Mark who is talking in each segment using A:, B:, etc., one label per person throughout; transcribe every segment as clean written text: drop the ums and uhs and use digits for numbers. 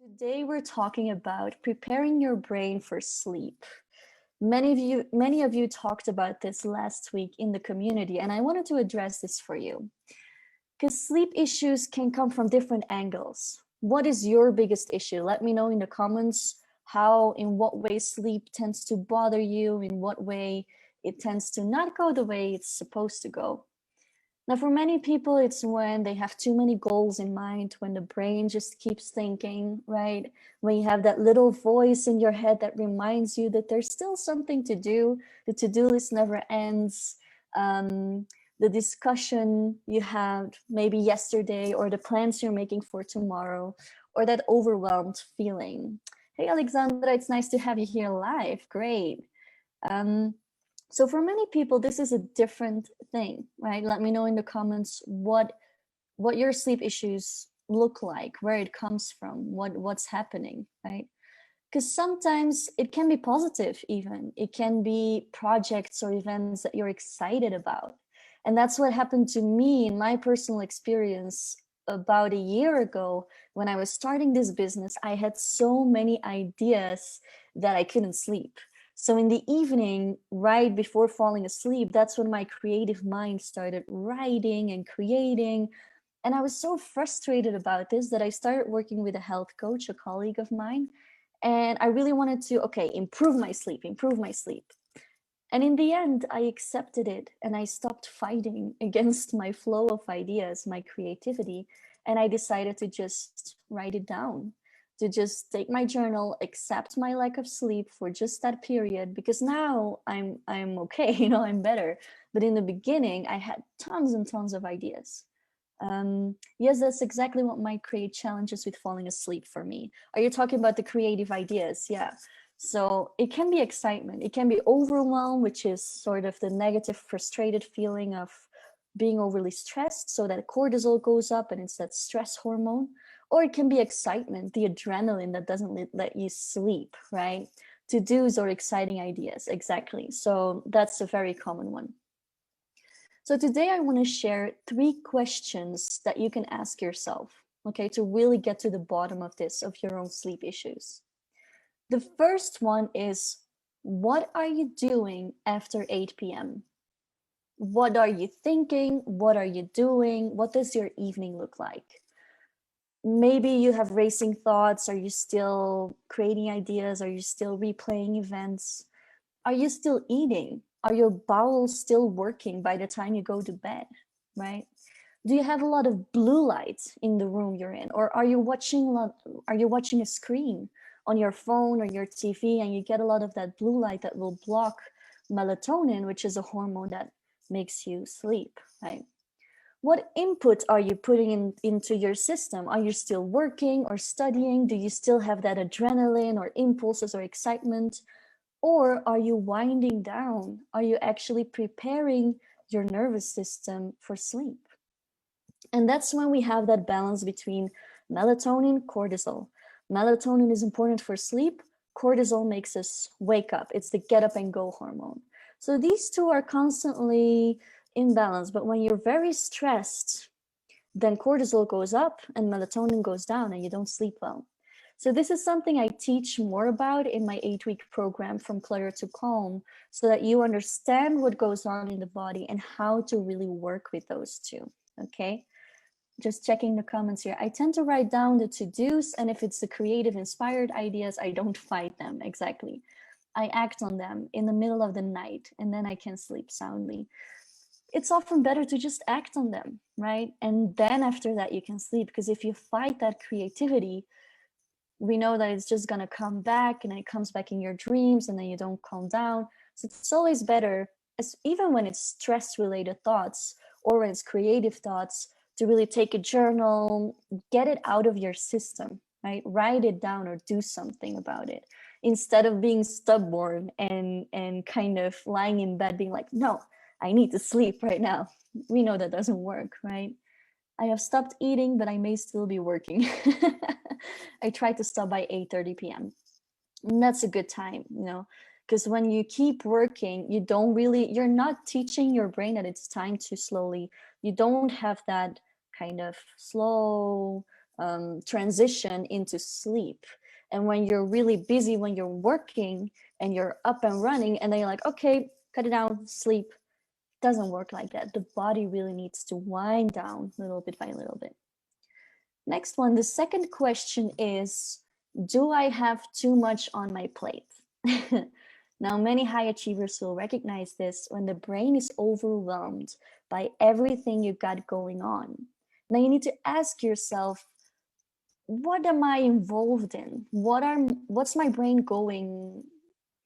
A: Today we're talking about preparing your brain for sleep. Many of you talked about this last week in the community, and I wanted to address this for you. Because sleep issues can come from different angles. What is your biggest issue? Let me know in the comments in what way sleep tends to bother you, in what way it tends to not go the way it's supposed to go. Now, for many people, it's when they have too many goals in mind, when the brain just keeps thinking, right? When you have that little voice in your head that reminds you that there's still something to do, the to do list never ends. Um, the discussion you had maybe yesterday, or the plans you're making for tomorrow, or that overwhelmed feeling. Hey, Alexandra, it's nice to have you here live. Great. Um, so for many people, this is a different thing, right? Let me know in the comments what your sleep issues look like, where it comes from, what's happening, right? Because sometimes it can be positive, even it can be projects or events that you're excited about. And that's what happened to me in my personal experience about a year ago. When I was starting this business, I had so many ideas that I couldn't sleep. So in the evening, right before falling asleep, that's when my creative mind started writing and creating. And I was so frustrated about this that I started working with a health coach, a colleague of mine. And I really wanted to, okay, improve my sleep, improve my sleep. And in the end, I accepted it and I stopped fighting against my flow of ideas, my creativity. And I decided to just write it down, to just take my journal, accept my lack of sleep for just that period, because now I'm okay, I'm better. But in the beginning, I had tons and tons of ideas. Yes, that's exactly what might create challenges with falling asleep for me. Are you talking about the creative ideas? Yeah. So it can be excitement. It can be overwhelm, which is sort of the negative, frustrated feeling of being overly stressed, so that cortisol goes up and it's that stress hormone. Or it can be excitement, the adrenaline that doesn't let you sleep, right? To dos or exciting ideas. Exactly. So that's a very common one. So today I want to share 3 questions that you can ask yourself, okay, to really get to the bottom of this, of your own sleep issues. The first one is, what are you doing after 8 p.m.? What are you thinking? What are you doing? What does your evening look like? Maybe you have racing thoughts. Are you still creating ideas? Are you still replaying events? Are you still eating? Are your bowels still working by the time you go to bed, right? Do you have a lot of blue light in the room you're in, or are you watching a screen on your phone or your TV, and you get a lot of that blue light that will block melatonin, which is a hormone that makes you sleep, right? What input are you putting into your system? Are you still working or studying? Do you still have that adrenaline or impulses or excitement? Or are you winding down? Are you actually preparing your nervous system for sleep? And that's when we have that balance between melatonin, cortisol. Melatonin is important for sleep. Cortisol makes us wake up. It's the get up and go hormone. So these two are constantly in balance. But when you're very stressed, then cortisol goes up and melatonin goes down and you don't sleep well. So this is something I teach more about in my 8-week program, From Clutter to Calm, so that you understand what goes on in the body and how to really work with those two. Okay. Just checking the comments here. I tend to write down the to-dos, and if it's the creative, inspired ideas, I don't fight them. Exactly. I act on them in the middle of the night, and then I can sleep soundly. It's often better to just act on them, right? And then after that, you can sleep. Because if you fight that creativity, we know that it's just going to come back, and it comes back in your dreams, and then you don't calm down. So it's always better, even when it's stress related thoughts or when it's creative thoughts, to really take a journal, get it out of your system, right? Write it down or do something about it, instead of being stubborn and kind of lying in bed being like, no, I need to sleep right now. We know that doesn't work, right? I have stopped eating, but I may still be working. I try to stop by 8:30 p.m. And that's a good time, because when you keep working, you're not teaching your brain that it's time to slowly, you don't have that kind of slow transition into sleep. And when you're really busy, when you're working and you're up and running, and then you're like, okay, cut it down, sleep. Doesn't work like that. The body really needs to wind down little bit by little bit. Next one, the second question is, do I have too much on my plate? Now, many high achievers will recognize this when the brain is overwhelmed by everything you've got going on. Now, you need to ask yourself, what am I involved in? What's my brain going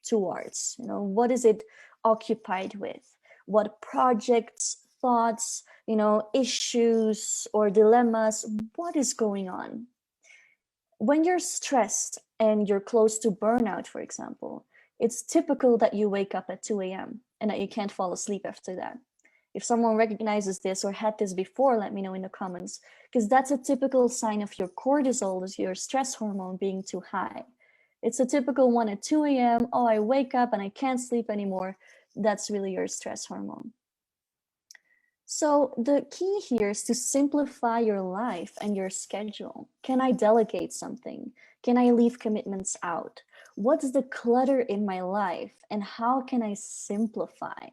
A: towards? What is it occupied with? What projects, thoughts, issues or dilemmas? What is going on? When you're stressed and you're close to burnout, for example, it's typical that you wake up at 2 a.m. and that you can't fall asleep after that. If someone recognizes this or had this before, let me know in the comments, because that's a typical sign of your cortisol, is your stress hormone, being too high. It's a typical one at 2 a.m. Oh, I wake up and I can't sleep anymore. That's really your stress hormone. So the key here is to simplify your life and your schedule. Can I delegate something? Can I leave commitments out? What's the clutter in my life and how can I simplify?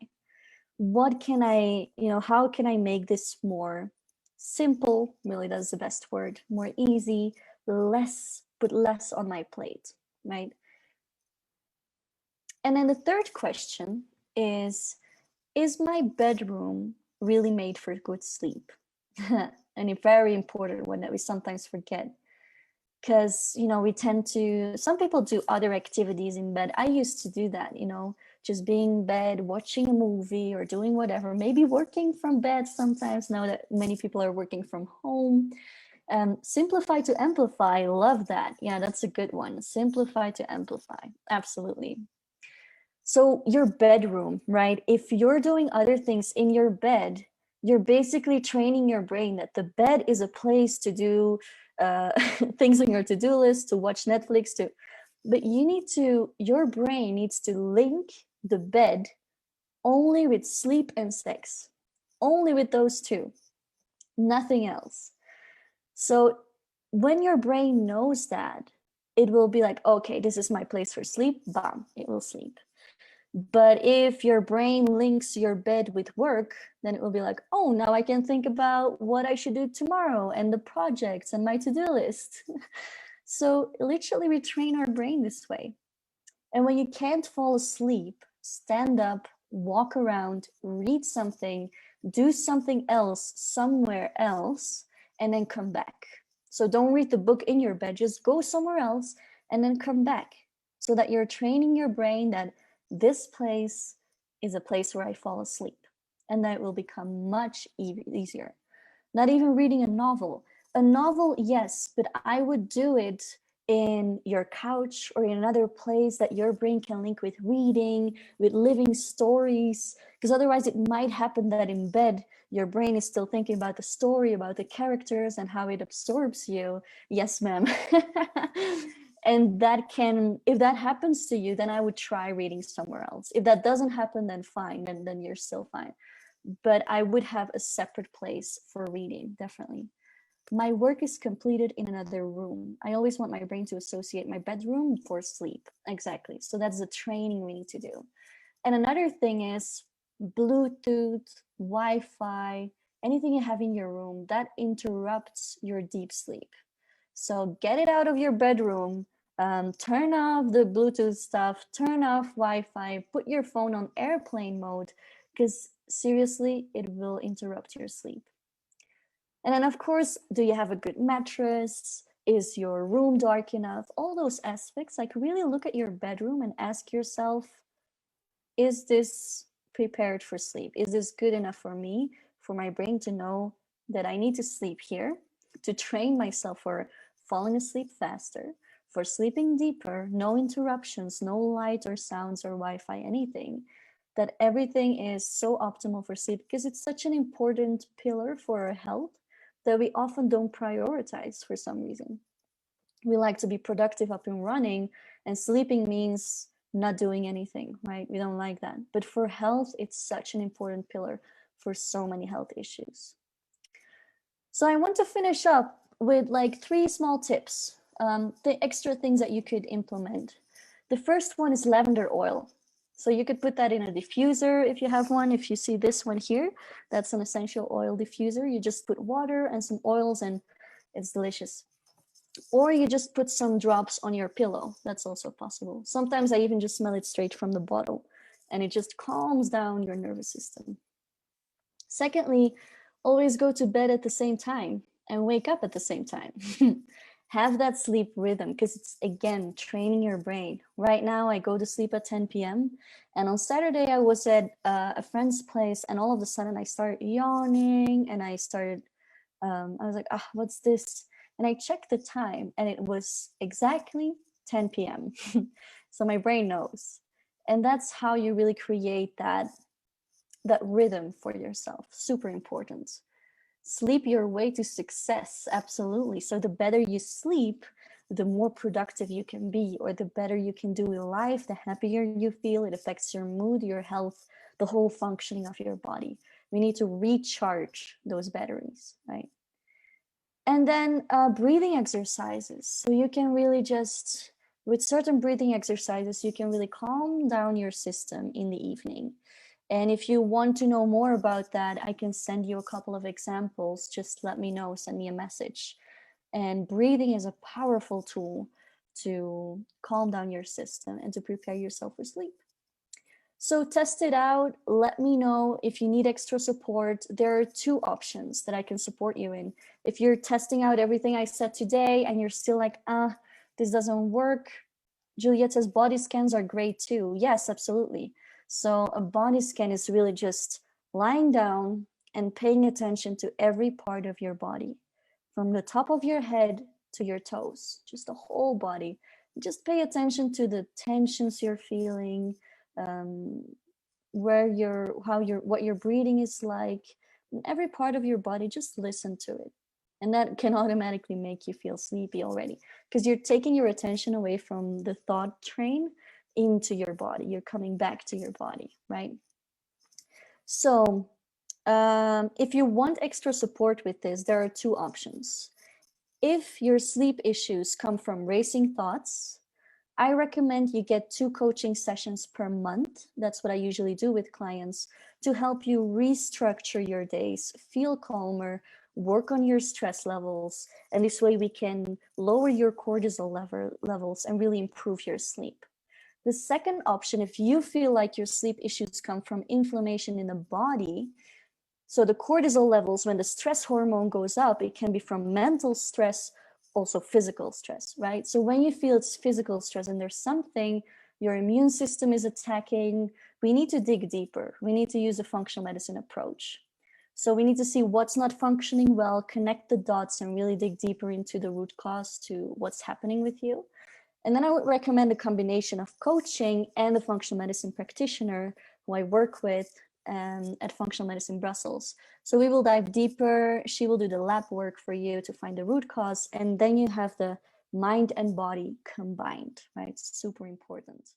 A: What can I, how can I make this more simple? Really, that's the best word. More easy, put less on my plate, right? And then the third question is my bedroom really made for good sleep? And a very important one that we sometimes forget, because we tend to, some people do other activities in bed. I used to do that, just being in bed, watching a movie or doing whatever, maybe working from bed sometimes, now that many people are working from home. Simplify to amplify, love that. Yeah, that's a good one. Simplify to amplify, absolutely. So your bedroom, right? If you're doing other things in your bed, you're basically training your brain that the bed is a place to do things on your to-do list, to watch Netflix, but your brain needs to link the bed only with sleep and sex, only with those two, nothing else. So when your brain knows that, it will be like, okay, this is my place for sleep, bam, it will sleep. But if your brain links your bed with work, then it will be like, oh, now I can think about what I should do tomorrow and the projects and my to-do list. So literally we train our brain this way. And when you can't fall asleep, stand up, walk around, read something, do something else somewhere else, and then come back. So don't read the book in your bed, just go somewhere else and then come back, so that you're training your brain that this place is a place where I fall asleep, and that will become much easier. Not even reading a novel. A novel, yes, but I would do it in your couch or in another place that your brain can link with reading, with living stories, because otherwise it might happen that in bed your brain is still thinking about the story, about the characters and how it absorbs you. Yes, ma'am. And if that happens to you, then I would try reading somewhere else. If that doesn't happen, then fine, then you're still fine. But I would have a separate place for reading, definitely. My work is completed in another room. I always want my brain to associate my bedroom for sleep. Exactly. So that's the training we need to do. And another thing is Bluetooth, Wi-Fi, anything you have in your room that interrupts your deep sleep. So get it out of your bedroom. Turn off the Bluetooth stuff, turn off Wi-Fi, put your phone on airplane mode, because seriously, it will interrupt your sleep. And then, of course, do you have a good mattress? Is your room dark enough? All those aspects, like really look at your bedroom and ask yourself, is this prepared for sleep? Is this good enough for me, for my brain to know that I need to sleep here, to train myself for falling asleep faster, for sleeping deeper, no interruptions, no light or sounds or Wi-Fi, anything, that everything is so optimal for sleep, because it's such an important pillar for our health that we often don't prioritize for some reason. We like to be productive, up and running, and sleeping means not doing anything, right? We don't like that. But for health, it's such an important pillar for so many health issues. So I want to finish up with like 3 small tips, the extra things that you could implement. The first one is lavender oil. So you could put that in a diffuser if you have one. If you see this one here, that's an essential oil diffuser. You just put water and some oils and it's delicious. Or you just put some drops on your pillow. That's also possible. Sometimes I even just smell it straight from the bottle and it just calms down your nervous system. Secondly, always go to bed at the same time and wake up at the same time. Have that sleep rhythm because it's, again, training your brain. Right now, I go to sleep at 10 p.m. And on Saturday, I was at a friend's place and all of a sudden I started yawning and I was like, what's this? And I checked the time and it was exactly 10 p.m. So my brain knows. And that's how you really create that rhythm for yourself. Super important. Sleep your way to success, absolutely. So the better you sleep, the more productive you can be, or the better you can do in life, the happier you feel. It affects your mood, your health, the whole functioning of your body. We need to recharge those batteries, right? And then breathing exercises. So you can really just, with certain breathing exercises, you can really calm down your system in the evening. And if you want to know more about that, I can send you a couple of examples. Just let me know, send me a message. And breathing is a powerful tool to calm down your system and to prepare yourself for sleep. So test it out. Let me know if you need extra support. There are 2 options that I can support you in. If you're testing out everything I said today and you're still like, this doesn't work, Juliette says body scans are great too. Yes, absolutely. So a body scan is really just lying down and paying attention to every part of your body, from the top of your head to your toes, just the whole body. Just pay attention to the tensions you're feeling, what your breathing is like, and every part of your body. Just listen to it, and that can automatically make you feel sleepy already, because you're taking your attention away from the thought train into your body. You're coming back to your body, right? So if you want extra support with this, there are 2 options. If your sleep issues come from racing thoughts, I recommend you get 2 coaching sessions per month. That's what I usually do with clients, to help you restructure your days, feel calmer, work on your stress levels. And this way we can lower your cortisol levels and really improve your sleep. The second option, if you feel like your sleep issues come from inflammation in the body, so the cortisol levels, when the stress hormone goes up, it can be from mental stress, also physical stress, right? So when you feel it's physical stress and there's something your immune system is attacking, we need to dig deeper. We need to use a functional medicine approach. So we need to see what's not functioning well, connect the dots, and really dig deeper into the root cause to what's happening with you. And then I would recommend a combination of coaching and a functional medicine practitioner who I work with at Functional Medicine Brussels. So we will dive deeper. She will do the lab work for you to find the root cause. And then you have the mind and body combined, right? It's super important.